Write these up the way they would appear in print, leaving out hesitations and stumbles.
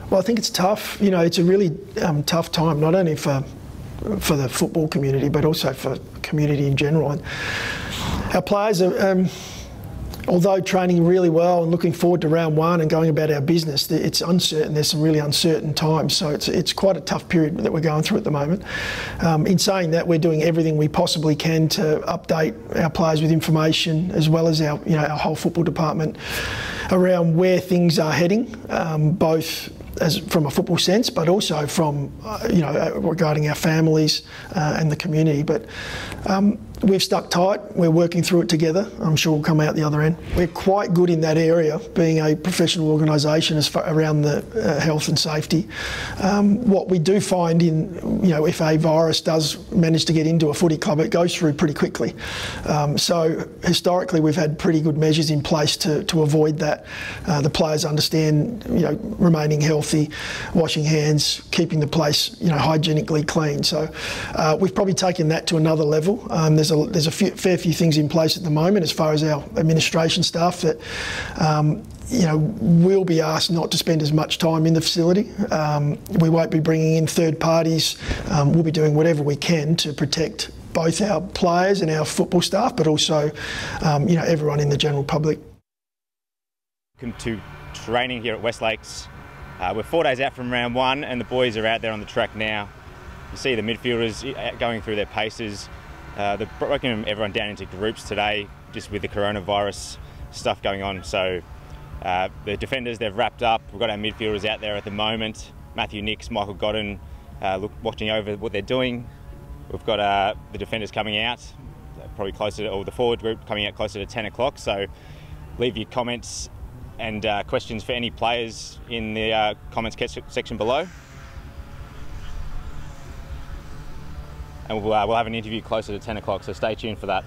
Well, I think it's tough. You know, it's a really tough time, not only for the football community, but also for community in general. And our players are, although training really well and looking forward to round one and going about our business, it's uncertain. There's some really uncertain times, so it's quite a tough period that we're going through at the moment. In saying that, we're doing everything we possibly can to update our players with information, as well as our whole football department, around where things are heading, both as from a football sense, but also from regarding our families and the community. But we've stuck tight. We're working through it together. I'm sure we'll come out the other end. We're quite good in that area, being a professional organisation as far around the health and safety. What we do find if a virus does manage to get into a footy club, it goes through pretty quickly. So historically, we've had pretty good measures in place to avoid that. The players understand, remaining healthy, washing hands, keeping the place, hygienically clean. So we've probably taken that to another level. There's a fair few things in place at the moment as far as our administration staff that we'll be asked not to spend as much time in the facility. We won't be bringing in third parties. We'll be doing whatever we can to protect both our players and our football staff, but also everyone in the general public. Welcome to training here at West Lakes. We're 4 days out from round one and the boys are out there on the track now. You see the midfielders going through their paces. They've broken everyone down into groups today, just with the coronavirus stuff going on. So the defenders, they've wrapped up. We've got our midfielders out there at the moment. Matthew Nix, Michael Godden, watching over what they're doing. We've got the defenders coming out, probably closer to, or the forward group coming out closer to 10 o'clock. So leave your comments and questions for any players in the comments section below. And we'll have an interview closer to 10 o'clock, so stay tuned for that.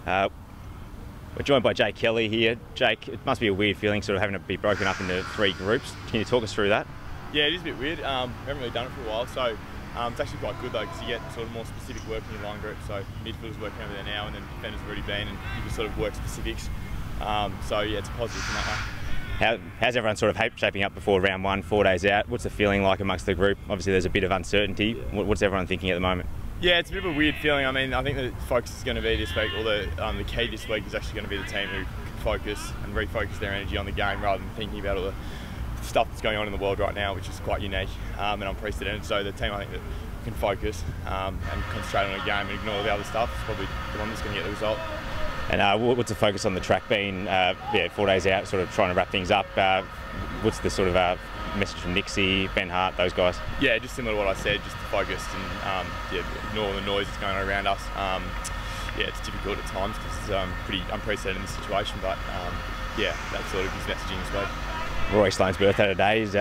We're joined by Jake Kelly here. Jake, it must be a weird feeling sort of having to be broken up into 3 groups. Can you talk us through that? Yeah, it is a bit weird. We haven't really done it for a while, so it's actually quite good though, because you get sort of more specific work in your line group. So midfielders working over there now, and then defenders have already been, and you can sort of work specifics. So yeah, it's a positive from that way. How's everyone sort of shaping up before round 1, 4 days out? What's the feeling like amongst the group? Obviously there's a bit of uncertainty. Yeah. What's everyone thinking at the moment? Yeah, it's a bit of a weird feeling. I mean, I think the focus is going to be this week, or the key this week is actually going to be the team who can focus and refocus their energy on the game rather than thinking about all the stuff that's going on in the world right now, which is quite unique and unprecedented. So the team, I think, that can focus and concentrate on a game and ignore all the other stuff is probably the one that's going to get the result. And what's the focus on the track been? 4 days out, sort of trying to wrap things up. What's the sort of message from Nixie, Ben Hart, those guys? Yeah, just similar to what I said, just focused and ignore the noise that's going on around us. Yeah, it's difficult at times because it's pretty unprecedented in this situation, but yeah, that's sort of his messaging as well. Rory Sloane's birthday today. Is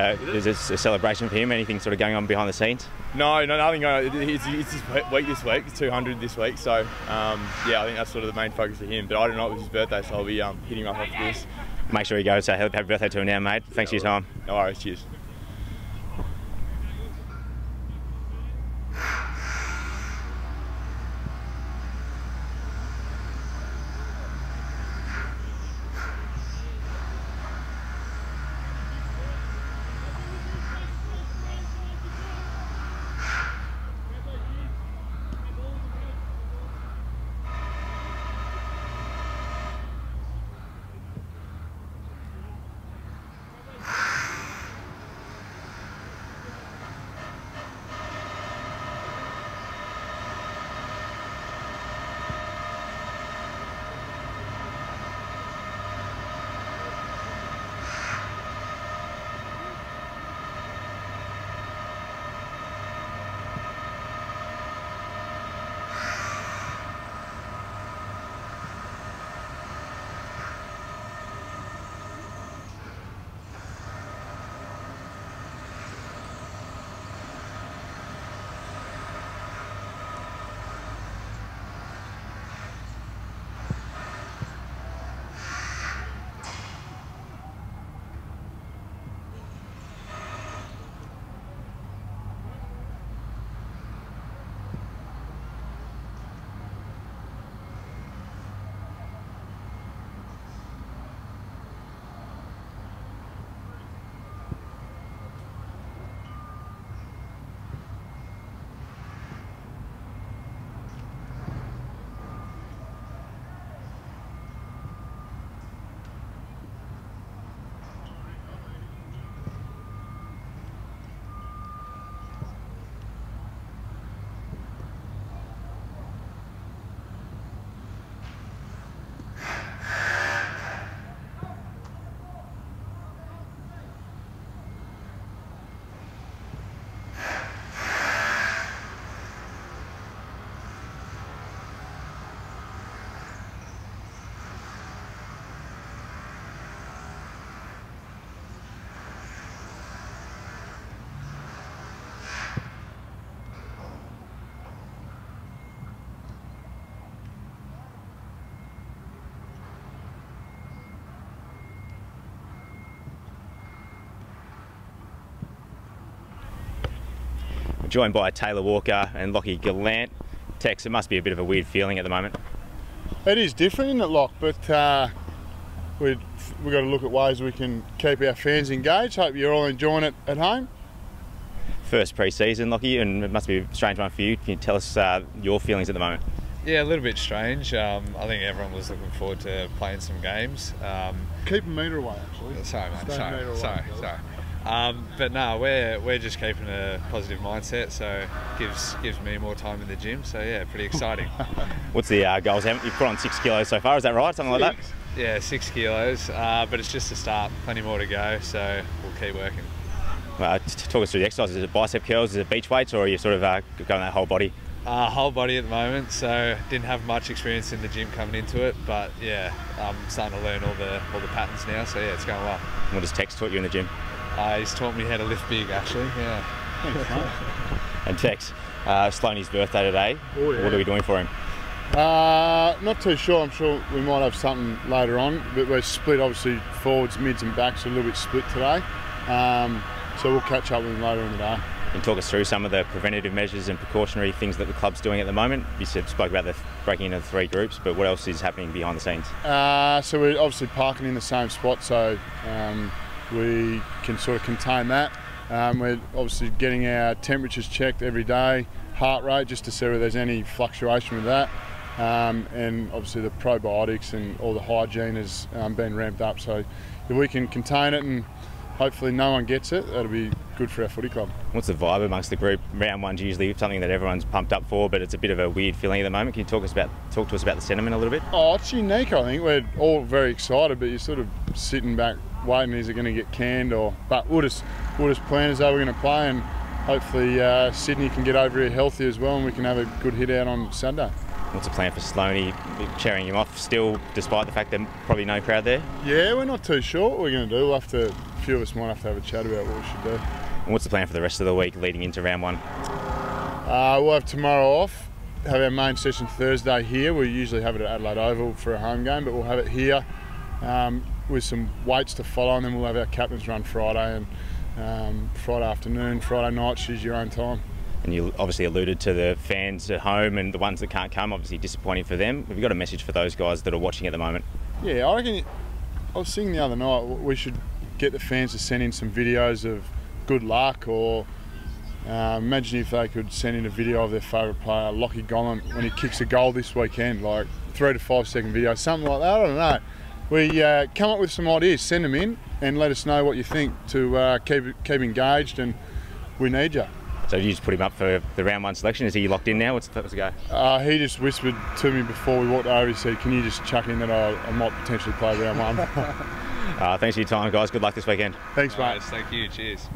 this a celebration for him? Anything sort of going on behind the scenes? No, nothing going on. It's his week this week. It's 200 this week. So, yeah, I think that's sort of the main focus for him. But I don't know it was his birthday, so I'll be hitting him up after this. Make sure he goes. Say happy birthday to him now, mate. Thanks for your time. No worries. Cheers. Joined by Taylor Walker and Lockie Gallant. Tex, it must be a bit of a weird feeling at the moment. It is different, isn't it, Lock? But we've got to look at ways we can keep our fans engaged. Hope you're all enjoying it at home. First pre-season, Lockie, and it must be a strange one for you. Can you tell us your feelings at the moment? Yeah, a little bit strange. I think everyone was looking forward to playing some games. Keep a metre away, actually. Sorry, mate. Sorry. But no, we're just keeping a positive mindset, so gives me more time in the gym. So yeah, pretty exciting. What's the goals? You've put on 6 kilos so far. Is that right? Something like that? Yeah, 6 kilos. But it's just a start. Plenty more to go. So we'll keep working. Talk us through the exercises. Is it bicep curls? Is it beach weights, or are you sort of going that whole body? Whole body at the moment, so didn't have much experience in the gym coming into it, but yeah, I'm starting to learn all the patterns now, so yeah, it's going well. What has Tex taught you in the gym? He's taught me how to lift big, actually, yeah. Thanks, mate. And Tex, Sloaney's birthday today. Oh, yeah. What are we doing for him? Not too sure. I'm sure we might have something later on, but we're split obviously forwards, mids and backs are a little bit split today. So we'll catch up with them later in the day. Can you talk us through some of the preventative measures and precautionary things that the club's doing at the moment? You spoke about the breaking into 3 groups, but what else is happening behind the scenes? So we're obviously parking in the same spot, so we can sort of contain that. We're obviously getting our temperatures checked every day, heart rate, just to see whether there's any fluctuation with that. And obviously the probiotics and all the hygiene has been ramped up, so if we can contain it and hopefully no one gets it, that'll be good for our footy club. What's the vibe amongst the group? Round one's usually something that everyone's pumped up for, but it's a bit of a weird feeling at the moment. Can you talk to us about the sentiment a little bit? Oh, it's unique, I think. We're all very excited, but you're sort of sitting back waiting, is it going to get canned? But we'll just plan as though we're going to play, and hopefully Sydney can get over here healthy as well and we can have a good hit out on Sunday. What's the plan for Sloaney, cheering him off still, despite the fact there's probably no crowd there? Yeah, we're not too sure what we're going to do. A few of us might have to have a chat about what we should do. And what's the plan for the rest of the week leading into round 1? We'll have tomorrow off, have our main session Thursday here. We usually have it at Adelaide Oval for a home game, but we'll have it here with some weights to follow, and then we'll have our captain's run Friday, and Friday afternoon, Friday night, choose your own time. And you obviously alluded to the fans at home and the ones that can't come, obviously disappointing for them. Have you got a message for those guys that are watching at the moment? Yeah, I reckon, I was thinking the other night, we should get the fans to send in some videos of good luck, or imagine if they could send in a video of their favourite player, Lockie Gollan, when he kicks a goal this weekend, like 3 to 5 second video, something like that. I don't know. We come up with some ideas, send them in and let us know what you think to keep engaged, and we need you. So you just put him up for the round 1 selection. Is he locked in now? What's the go? He just whispered to me before we walked over. He said, "Can you just chuck in that I might potentially play round 1?" Thanks for your time, guys. Good luck this weekend. Thanks, mate. Thank you. Cheers.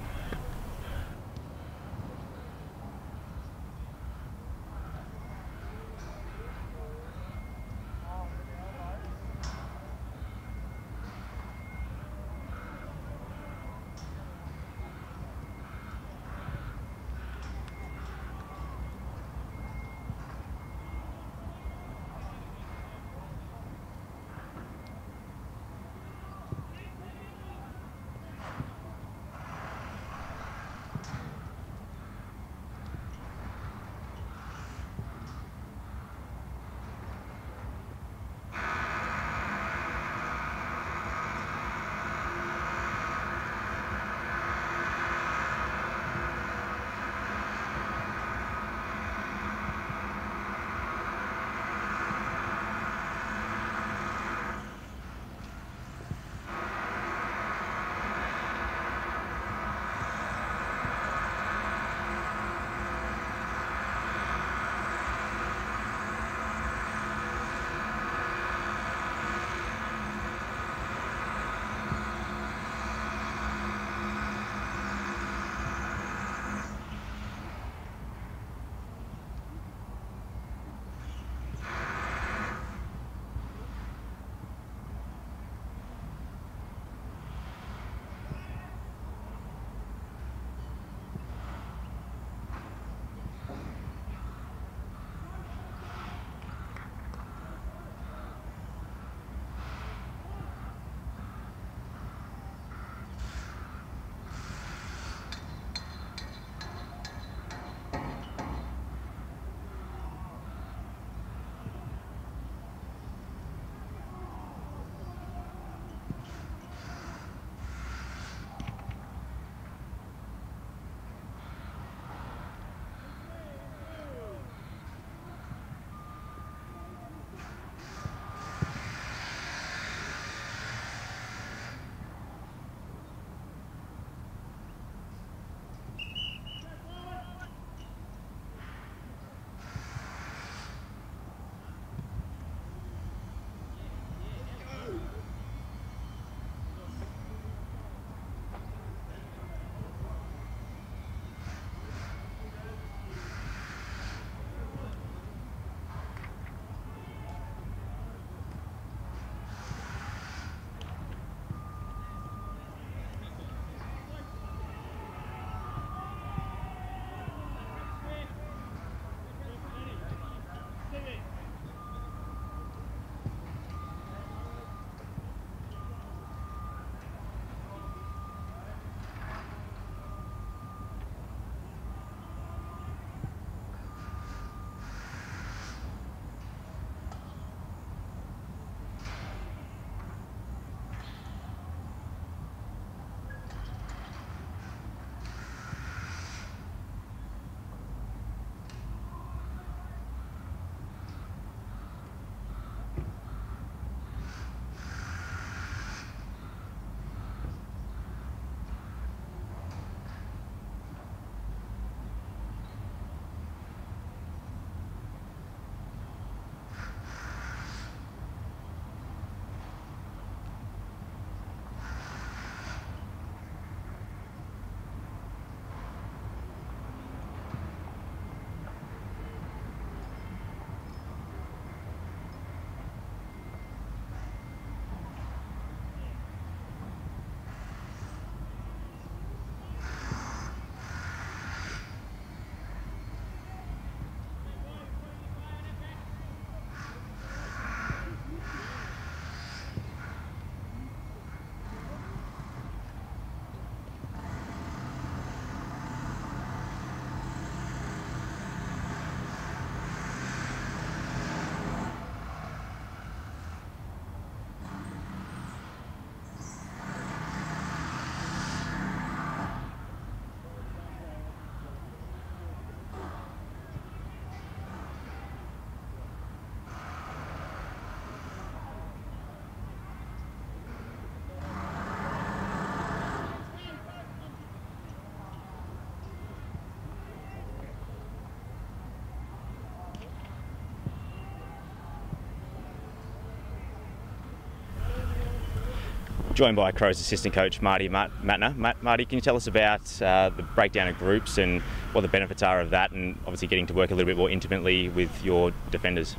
joined by Crows assistant coach Marty Matner. Marty, can you tell us about the breakdown of groups and what the benefits are of that, and obviously getting to work a little bit more intimately with your defenders?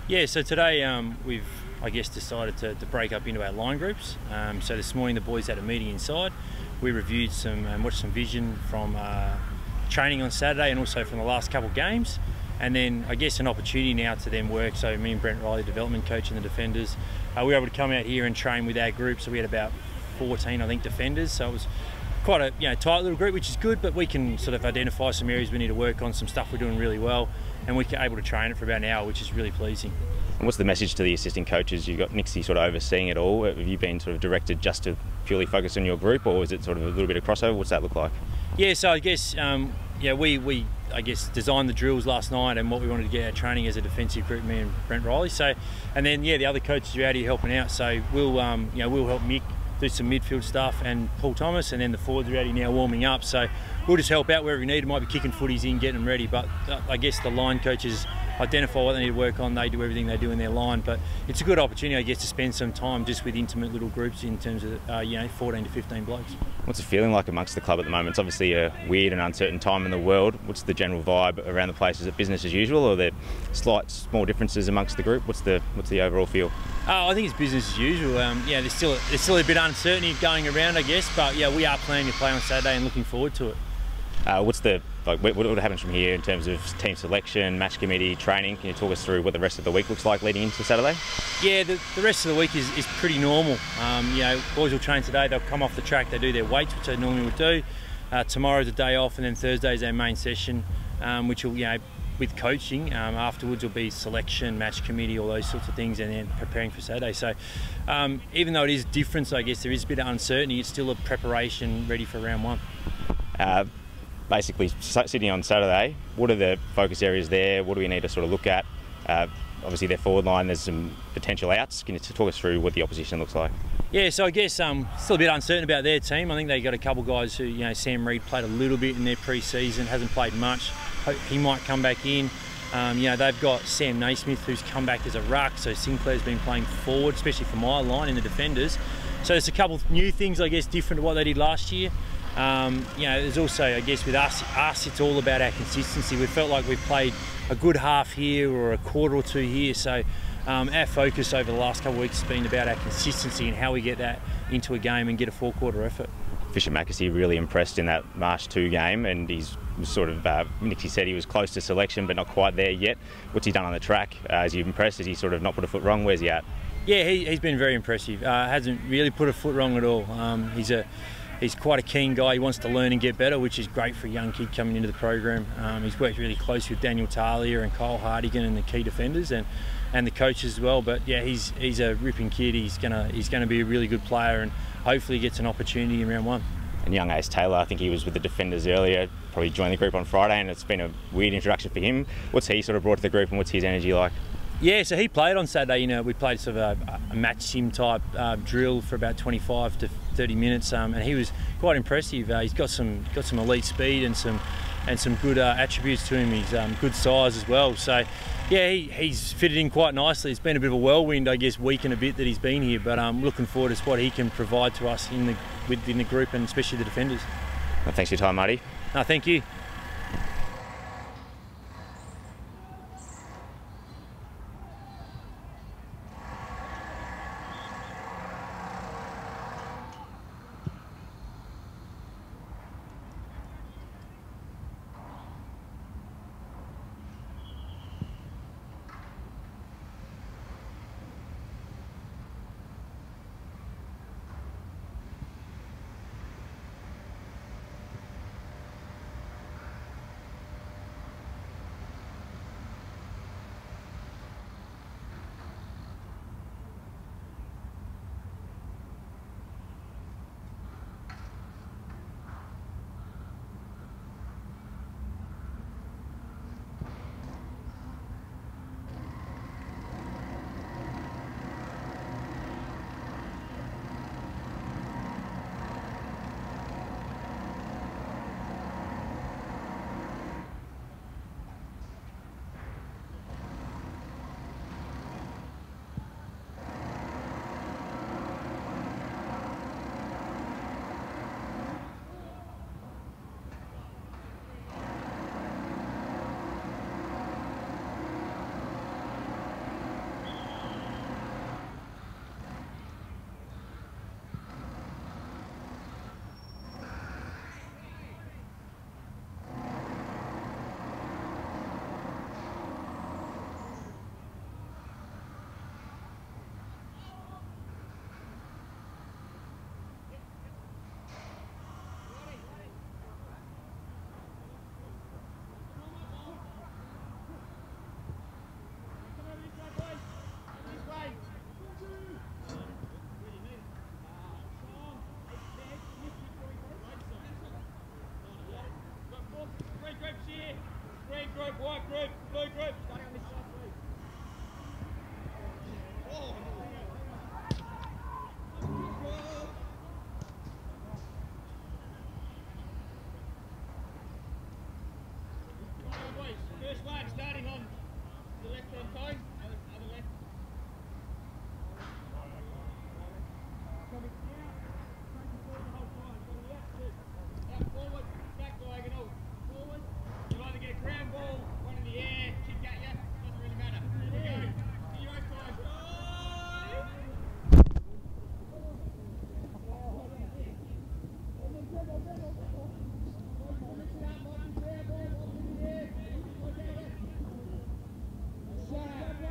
Yeah, so today we've, I guess, decided to break up into our line groups. So this morning the boys had a meeting inside. We reviewed some and watched some vision from training on Saturday and also from the last couple of games. And then I guess an opportunity now to then work. So me and Brent Riley, development coach, and the defenders, we were able to come out here and train with our group. So we had about 14, I think, defenders. So it was quite a tight little group, which is good. But we can sort of identify some areas we need to work on, some stuff we're doing really well, and we're able to train it for about an hour, which is really pleasing. And what's the message to the assistant coaches? You've got Nixie sort of overseeing it all. Have you been sort of directed just to purely focus on your group, or is it sort of a little bit of crossover? What's that look like? Yeah, so I guess we designed the drills last night and what we wanted to get our training as a defensive group, me and Brent Riley. So, and then the other coaches are out here helping out. So we'll help Mick do some midfield stuff and Paul Thomas, and then the forwards are out here now warming up. So we'll just help out wherever we need. It might be kicking footies in, getting them ready. But I guess the line coaches identify what they need to work on. They do everything they do in their line. But it's a good opportunity, I guess, to spend some time just with intimate little groups in terms of 14 to 15 blokes. What's it feeling like amongst the club at the moment? It's obviously a weird and uncertain time in the world. What's the general vibe around the place? Is it business as usual, or are there slight small differences amongst the group? What's the overall feel? I think it's business as usual. There's still a bit of uncertainty going around, I guess. But yeah, we are planning to play on Saturday and looking forward to it. What happens from here in terms of team selection, match committee, training? Can you talk us through what the rest of the week looks like leading into Saturday? Yeah, the rest of the week is pretty normal. Boys will train today. They'll come off the track. They do their weights, which they normally would do. Tomorrow's a day off, and then Thursday's our main session, which will, with coaching. Afterwards will be selection, match committee, all those sorts of things, and then preparing for Saturday. So even though it is different, so I guess there is a bit of uncertainty, it's still a preparation ready for round one. Basically, sitting on Saturday, what are the focus areas there? What do we need to sort of look at? Obviously, their forward line, there's some potential outs. Can you talk us through what the opposition looks like? Yeah, so I guess still a bit uncertain about their team. I think they got a couple of guys who, Sam Reid played a little bit in their pre-season, hasn't played much. He might come back in. They've got Sam Naismith, who's come back as a ruck, so Sinclair's been playing forward, especially for my line in the defenders. So there's a couple of new things, I guess, different to what they did last year. There's also, I guess, with us, it's all about our consistency. We felt like we've played a good half here or a quarter or two here. So our focus over the last couple of weeks has been about our consistency and how we get that into a game and get a four-quarter effort. Fisher Mackesy really impressed in that March 2 game, and he's sort of, Nixie said he was close to selection but not quite there yet. What's he done on the track? Is he impressed? Has he sort of not put a foot wrong? Where's he at? Yeah, he's been very impressive. Hasn't really put a foot wrong at all. He's quite a keen guy. He wants to learn and get better, which is great for a young kid coming into the program. He's worked really closely with Daniel Talia and Kyle Hardigan and the key defenders and the coaches as well. But yeah, he's a ripping kid. He's gonna be a really good player, and hopefully gets an opportunity in round one. And young Ace Taylor, I think he was with the defenders earlier, probably joined the group on Friday, and it's been a weird introduction for him. What's he sort of brought to the group, and what's his energy like? Yeah, so he played on Saturday. We played sort of a match sim type drill for about 25 to 30 minutes, and he was quite impressive. He's got some elite speed and some good attributes to him. He's good size as well. So yeah, he's fitted in quite nicely. It's been a bit of a whirlwind, I guess, week and a bit that he's been here, but I'm looking forward to what he can provide to us within the group, and especially the defenders. Well, thanks for your time, Marty. No, thank you. First one, starting on the left-hand side, other left. Coming out, taking forward the whole time. Coming out forward, back diagonal, forward. You'll either get a ground ball, one in the air, kick at you, doesn't really matter. Here we go. See your own time. Shut up.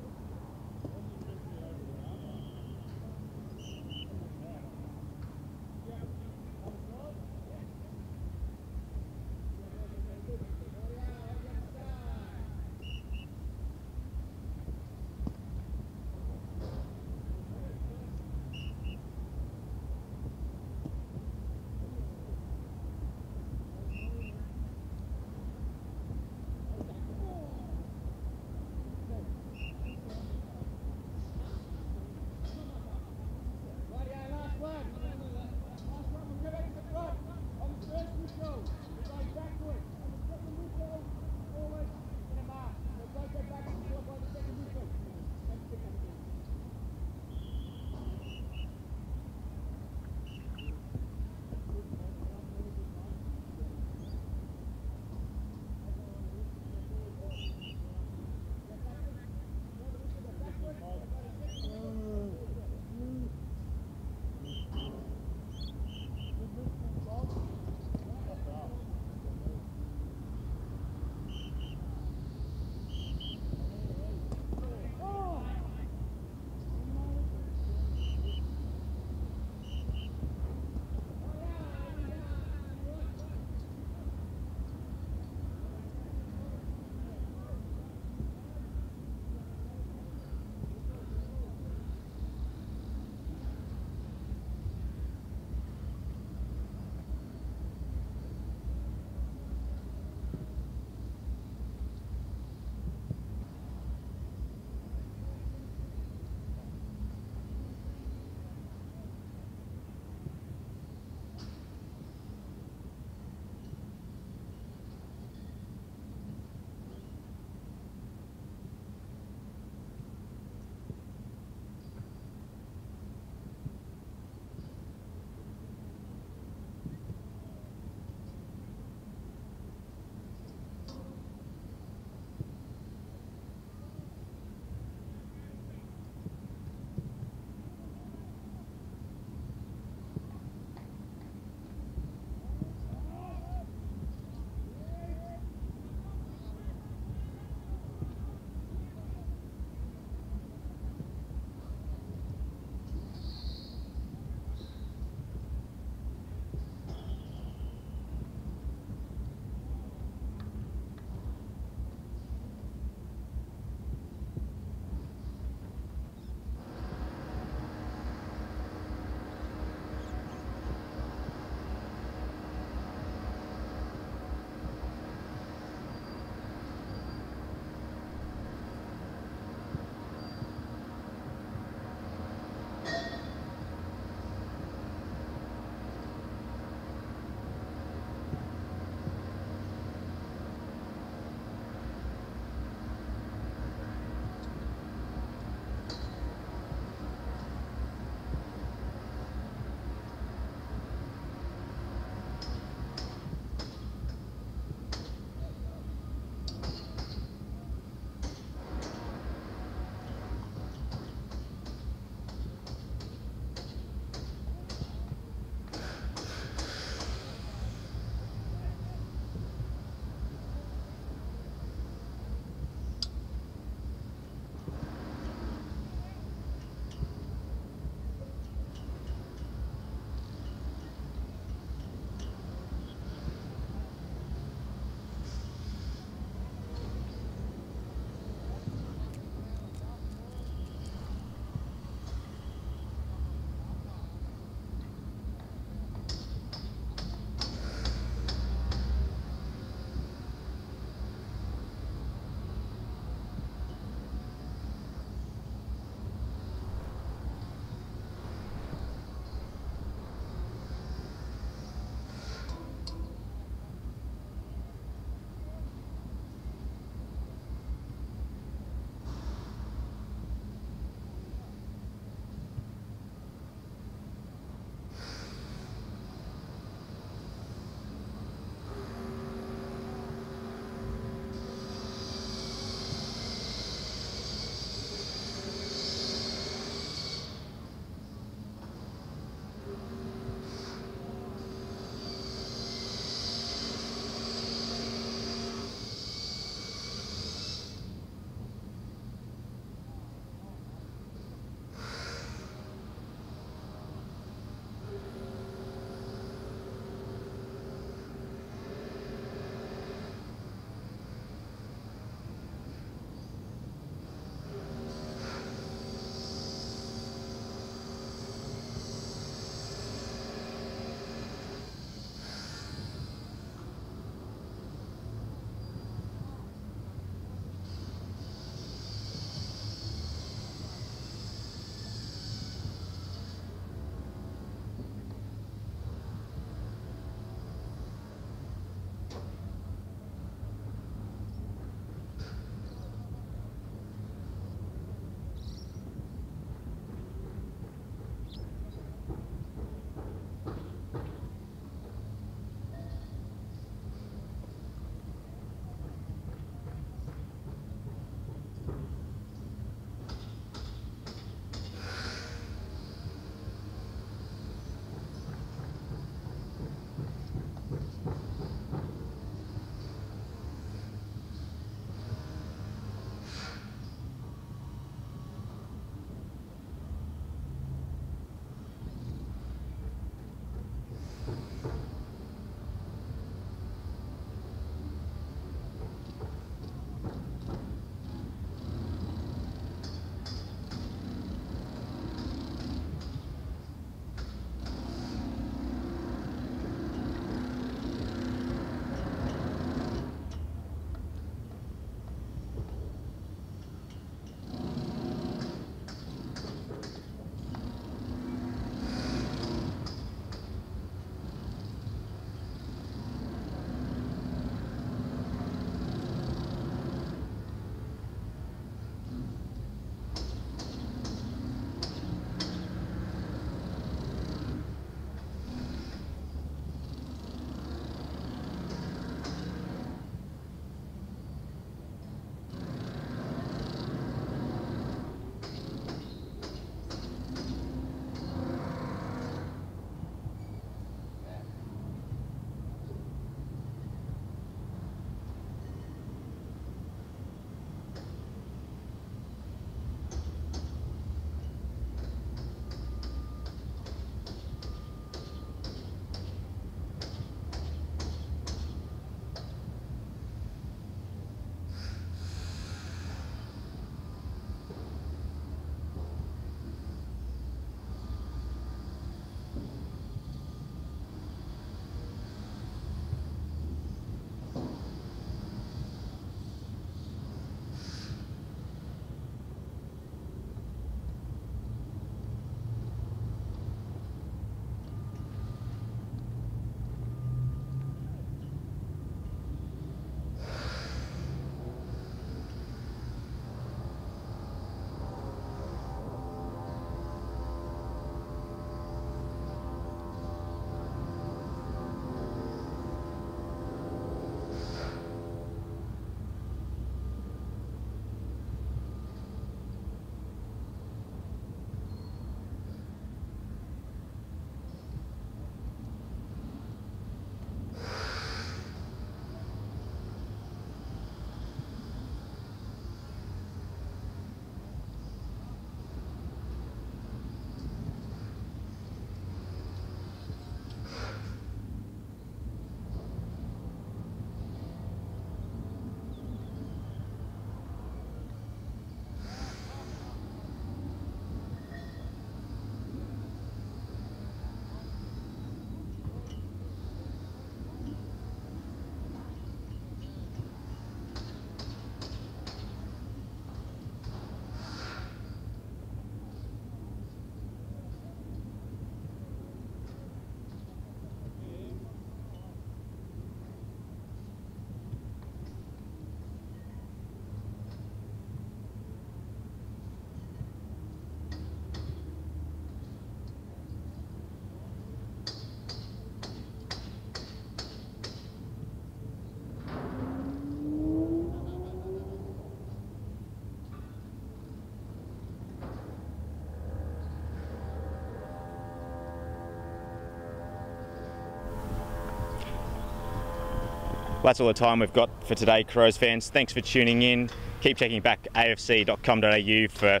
that's all the time we've got for today, Crows fans. Thanks for tuning in. Keep checking back afc.com.au for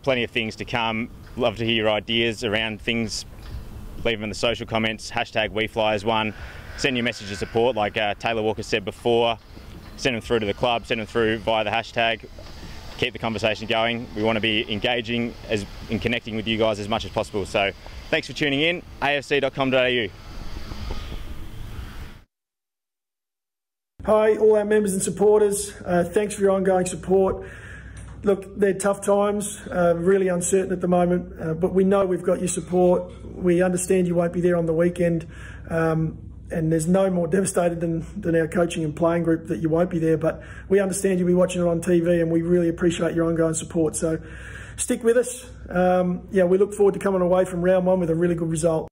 plenty of things to come. Love to hear your ideas around things. Leave them in the social comments. #WeFly is one. Send your message of support, like Taylor Walker said before. Send them through to the club. Send them through via the hashtag. Keep the conversation going. We want to be engaging in connecting with you guys as much as possible. So thanks for tuning in. afc.com.au. Hi, all our members and supporters. Thanks for your ongoing support. Look, they're tough times, really uncertain at the moment, but we know we've got your support. We understand you won't be there on the weekend, and there's no more devastated than our coaching and playing group that you won't be there, but we understand you'll be watching it on TV, and we really appreciate your ongoing support. So stick with us. We look forward to coming away from round one with a really good result.